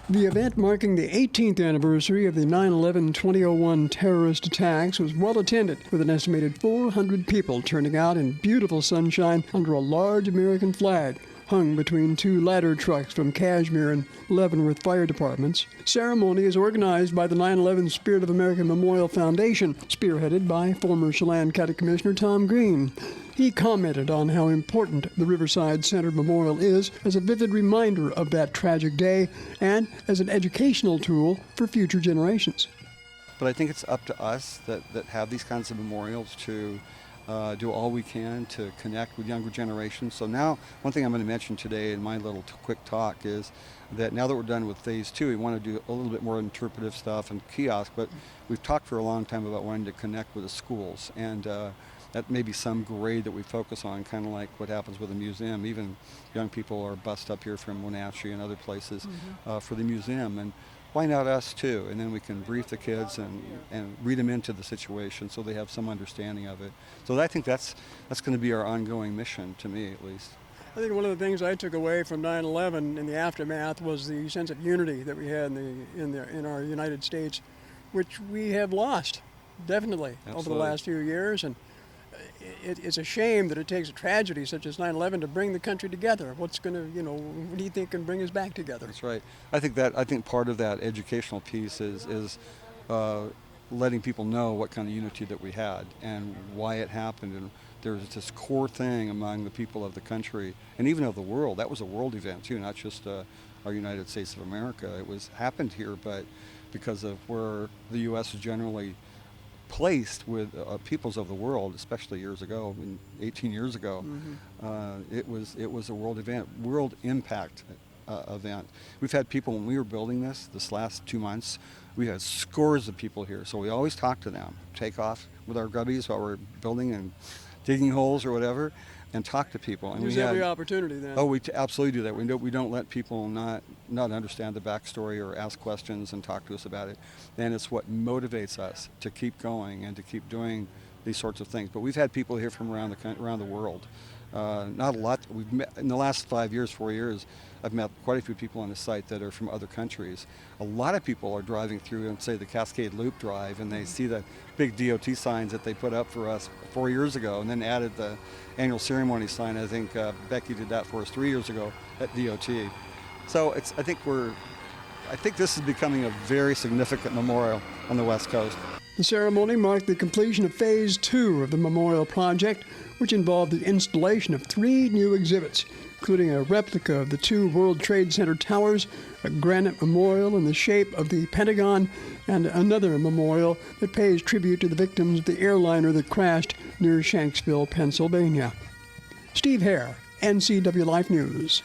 The event marking the 18th anniversary of the 9/11/2001 terrorist attacks was well attended, with an estimated 400 people turning out in beautiful sunshine under a large American flag hung between two ladder trucks from Cashmere and Leavenworth fire departments. Ceremony is organized by the 9/11 Spirit of America Memorial Foundation, spearheaded by former Chelan County Commissioner Tom Green. He commented on how important the Riverside Center Memorial is as a vivid reminder of that tragic day and as an educational tool for future generations. But I think it's up to us that have these kinds of memorials to do all we can to connect with younger generations. So now, one thing I'm going to mention today in my little quick talk is that now that we're done with phase 2, we want to do a little bit more interpretive stuff and kiosk, but we've talked for a long time about wanting to connect with the schools, and that may be some grade that we focus on, kind of like what happens with a museum. Even young people are bused up here from Wenatchee and other places for the museum, and why not us too? And then we can brief the kids and read them into the situation so they have some understanding of it. So I think that's going to be our ongoing mission, to me at least. I think one of the things I took away from 9/11 in the aftermath was the sense of unity that we had in our United States, which we have lost, definitely, Absolutely. over the last few years. And it's a shame that it takes a tragedy such as 9/11 to bring the country together. What do you think can bring us back together? That's right. I think part of that educational piece is letting people know what kind of unity that we had and why it happened. And there's this core thing among the people of the country and even of the world. That was a world event too, not just our United States of America. It happened here, but because of where the U.S. is generally placed with peoples of the world, especially years ago, 18 years ago, it was a world event, world impact event. We've had people, when we were building this last 2 months, we had scores of people here, so we always talk to them, take off with our gubbies while we're building and digging holes or whatever, and talk to people. And use every opportunity then. Oh, we absolutely do that. We don't let people not understand the backstory or ask questions and talk to us about it. And it's what motivates us to keep going and to keep doing these sorts of things. But we've had people here from around the world. Not a lot. We've met in the last 4 years. I've met quite a few people on the site that are from other countries. A lot of people are driving through and say the Cascade Loop Drive, and they see the big DOT signs that they put up for us 4 years ago, and then added the annual ceremony sign. I think Becky did that for us 3 years ago at DOT. So I think this is becoming a very significant memorial on the West Coast. The ceremony marked the completion of Phase 2 of the memorial project, which involved the installation of 3 new exhibits, including a replica of the 2 World Trade Center towers, a granite memorial in the shape of the Pentagon, and another memorial that pays tribute to the victims of the airliner that crashed near Shanksville, Pennsylvania. Steve Hare, NCW Life News.